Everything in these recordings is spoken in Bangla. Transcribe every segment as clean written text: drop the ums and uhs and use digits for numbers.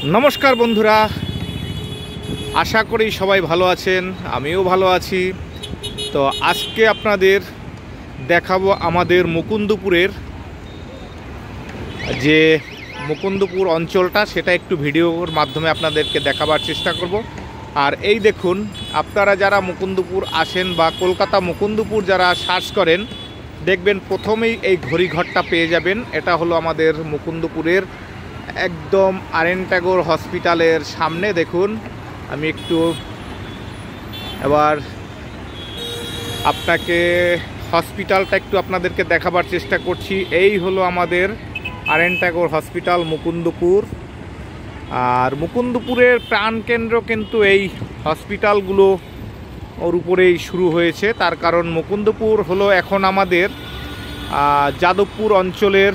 নমস্কার বন্ধুরা, আশা করি সবাই ভালো আছেন, আমিও ভালো আছি। তো আজকে আপনাদের দেখাবো আমাদের মুকুন্দপুরের যে মুকুন্দপুর অঞ্চলটা, সেটা একটু ভিডিওর মাধ্যমে আপনাদেরকে দেখাবার চেষ্টা করব। আর এই দেখুন, আপনারা যারা মুকুন্দপুর আসেন বা কলকাতা মুকুন্দপুর যারা সার্চ করেন, দেখবেন প্রথমেই এই ঘড়িঘরটা পেয়ে যাবেন। এটা হলো আমাদের মুকুন্দপুরের একদম আরএন ট্যাগর হসপিটালের সামনে। দেখুন, আমি একটু এবার আপনাকে হসপিটালটা একটু আপনাদেরকে দেখাবার চেষ্টা করছি। এই হলো আমাদের আরএন ট্যাগর হসপিটাল মুকুন্দপুর। আর মুকুন্দপুরের প্রাণকেন্দ্র কিন্তু এই হসপিটালগুলো ওর উপরেই শুরু হয়েছে। তার কারণ মুকুন্দপুর হলো এখন আমাদের যাদবপুর অঞ্চলের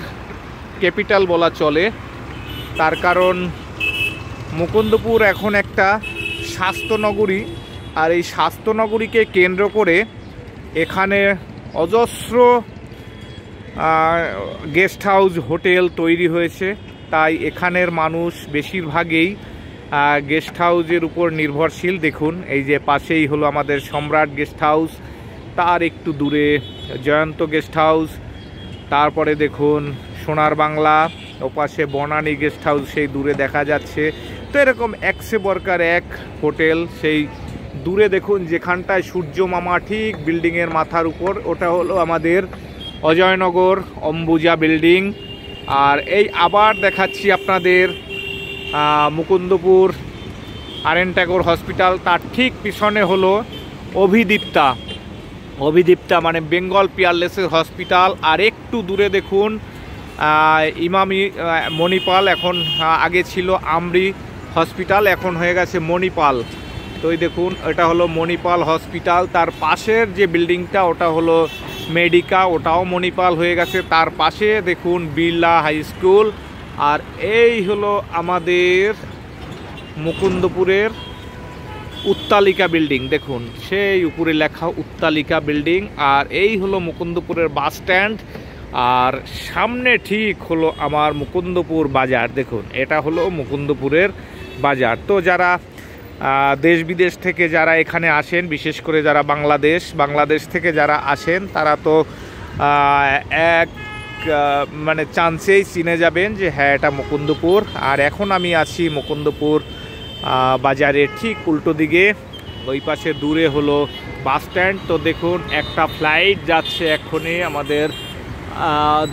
ক্যাপিটাল বলা চলে। তার কারণ মুকুন্দপুর এখন একটা স্বাস্থ্যনগরী, আর এই স্বাস্থ্যনগরীকে কেন্দ্র করে এখানে অজস্র গেস্ট হাউস হোটেল তৈরি হয়েছে। তাই এখানের মানুষ বেশিরভাগই গেস্ট হাউসের উপর নির্ভরশীল। দেখুন, এই যে পাশেই হলো আমাদের সম্রাট গেস্ট হাউস, তার একটু দূরে জয়ন্ত গেস্ট হাউস, তারপরে দেখুন সোনার বাংলা, ওপাশে বনানী গেস্ট হাউস সেই দূরে দেখা যাচ্ছে। তো এরকম একশে বরকার এক হোটেল সেই দূরে দেখুন, যেখানটায় সূর্য মামা ঠিক বিল্ডিংয়ের মাথার উপর, ওটা হলো আমাদের অজয়নগর অম্বুজা বিল্ডিং। আর এই আবার দেখাচ্ছি আপনাদের মুকুন্দপুর আরএন ট্যাগর হসপিটাল, তার ঠিক পিছনে হলো অভিদীপ্তা মানে বেঙ্গল পিয়ারলেসের হসপিটাল। আর একটু দূরে দেখুন ইমামি মণিপাল, এখন আগে ছিল আমরি হসপিটাল, এখন হয়ে গেছে মণিপাল। তো এই দেখুন, এটা হলো মণিপাল হসপিটাল। তার পাশের যে বিল্ডিংটা ওটা হলো মেডিকা, ওটাও মণিপাল হয়ে গেছে। তার পাশে দেখুন বিড়লা হাই স্কুল। আর এই হলো আমাদের মুকুন্দপুরের উত্তালিকা বিল্ডিং, দেখুন সেই উপরে লেখা উত্তালিকা বিল্ডিং। আর এই হলো মুকুন্দপুরের বাস স্ট্যান্ড। আর সামনে ঠিক হলো আমার মুকুন্দপুর বাজার। দেখুন, এটা হলো মুকুন্দপুরের বাজার। তো যারা দেশ বিদেশ থেকে যারা এখানে আসেন, বিশেষ করে যারা বাংলাদেশ থেকে যারা আসেন, তারা তো এক মানে চান্সেই চিনে যাবেন যে হ্যাঁ, এটা মুকুন্দপুর। আর এখন আমি আছি মুকুন্দপুর বাজারের ঠিক উল্টো দিকে, ওই পাশে দূরে হলো বাস স্ট্যান্ড। তো দেখুন, একটা ফ্লাইট যাচ্ছে এক্ষুনি আমাদের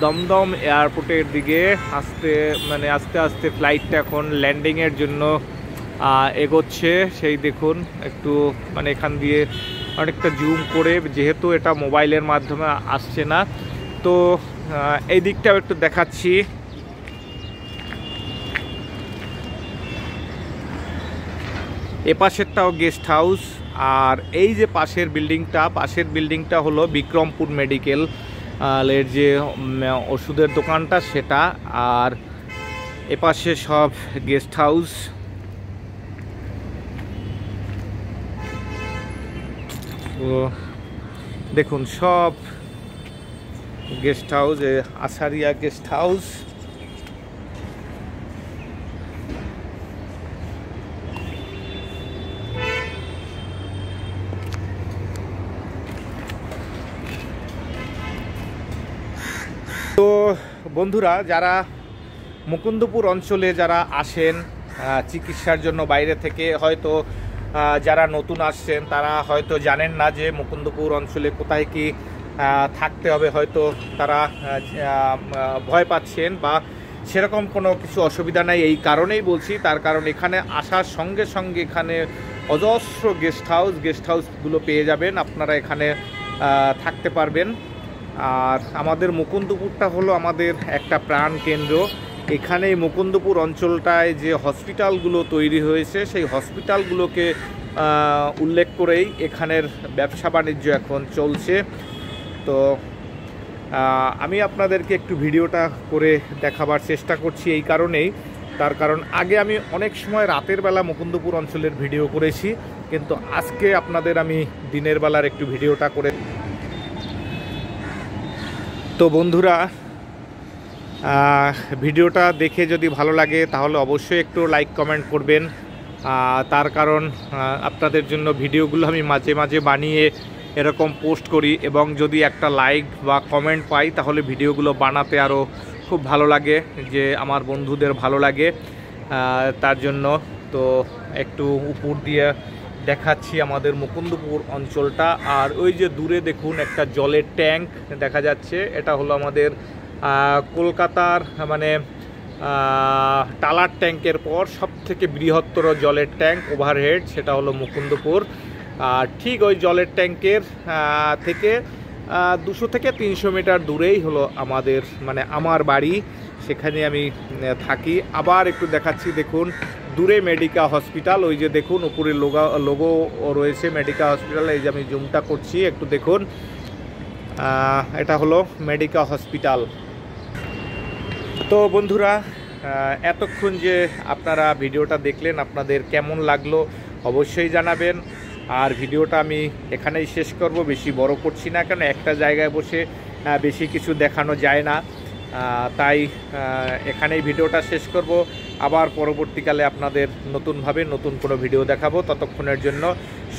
দমদম এয়ারপোর্টের দিকে। আস্তে আস্তে ফ্লাইটটা এখন ল্যান্ডিংয়ের জন্য এগোচ্ছে। সেই দেখুন, একটু এখান দিয়ে অনেকটা জুম করে, যেহেতু এটা মোবাইলের মাধ্যমে আসছে না, তো এই দিকটাও একটু দেখাচ্ছি। এপাশেরটাও গেস্ট হাউস। আর এই যে পাশের বিল্ডিংটা হলো বিক্রমপুর মেডিকেল এর যে ওষুধের দোকানটা, সেটা। আর এপাশে সব গেস্ট হাউস। তো দেখুন, সব গেস্ট হাউস, আসারিয়া গেস্ট হাউস। তো বন্ধুরা, যারা মুকুন্দপুর অঞ্চলে যারা আসেন চিকিৎসার জন্য বাইরে থেকে, হয়তো যারা নতুন আসছেন তারা হয়তো জানেন না যে মুকুন্দপুর অঞ্চলে কোথায় কি থাকতে হবে, হয়তো তারা ভয় পাচ্ছেন বা সেরকম কোনো কিছু অসুবিধা নাই। এই কারণেই বলছি, তার কারণ এখানে আসার সঙ্গে সঙ্গে এখানে অজস্র গেস্ট হাউসগুলো পেয়ে যাবেন, আপনারা এখানে থাকতে পারবেন। আর আমাদের মুকুন্দপুরটা হলো আমাদের একটা প্রাণ কেন্দ্র। এখানে মুকুন্দপুর অঞ্চলটায় যে হসপিটালগুলো তৈরি হয়েছে, সেই হসপিটালগুলোকে উল্লেখ করেই এখানের ব্যবসা বাণিজ্য এখন চলছে। তো আমি আপনাদেরকে একটু ভিডিওটা করে দেখাবার চেষ্টা করছি এই কারণেই, তার কারণ আগে আমি অনেক সময় রাতের বেলা মুকুন্দপুর অঞ্চলের ভিডিও করেছি, কিন্তু আজকে আপনাদের আমি দিনের বেলার একটু ভিডিওটা করে। তো বন্ধুরা, ভিডিওটা দেখে যদি ভালো লাগে তাহলে অবশ্যই একটু লাইক কমেন্ট করবেন। তার কারণ আপনাদের জন্য ভিডিওগুলো আমি মাঝে মাঝে বানিয়ে এরকম পোস্ট করি, এবং যদি একটা লাইক বা কমেন্ট পাই তাহলে ভিডিওগুলো বানাতে আরও খুব ভালো লাগে, যে আমার বন্ধুদের ভালো লাগে। তার জন্য তো একটু উপর দিয়ে দেখাচ্ছি আমাদের মুকুন্দপুর অঞ্চলটা। আর ওই যে দূরে দেখুন একটা জলের ট্যাঙ্ক দেখা যাচ্ছে, এটা হলো আমাদের কলকাতার মানে টালার ট্যাঙ্কের পর সবথেকে বৃহত্তর জলের ট্যাঙ্ক ওভারহেড, সেটা হলো মুকুন্দপুর। আর ঠিক ওই জলের ট্যাঙ্কের থেকে 200 থেকে 300 মিটার দূরেই হলো আমাদের মানে আমার বাড়ি, সেখানে আমি থাকি। আবার একটু দেখাচ্ছি, দেখুন দূরে মেডিকা হসপিটাল, ওই যে দেখুন উপরে লোগো রয়েছে মেডিকা হসপিটাল, এই যে আমি জুমটা করছি একটু দেখুন, এটা হলো মেডিকা হসপিটাল। তো বন্ধুরা, এতক্ষণ যে আপনারা ভিডিওটা দেখলেন আপনাদের কেমন লাগলো অবশ্যই জানাবেন। আর ভিডিওটা আমি এখানেই শেষ করব, বেশি বড় করছি না, কারণ একটা জায়গায় বসে বেশি কিছু দেখানো যায় না, তাই এখানেই ভিডিওটা শেষ করব। আবার পরবর্তীকালে আপনাদের নতুনভাবে নতুন কোনো ভিডিও দেখাবো। ততক্ষণের জন্য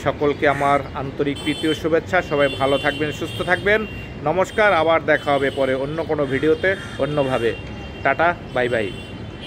সকলকে আমার আন্তরিক প্রীতি ও শুভেচ্ছা। সবাই ভালো থাকবেন, সুস্থ থাকবেন। নমস্কার, আবার দেখা হবে পরে অন্য কোনো ভিডিওতে অন্যভাবে। Tata, bye bye.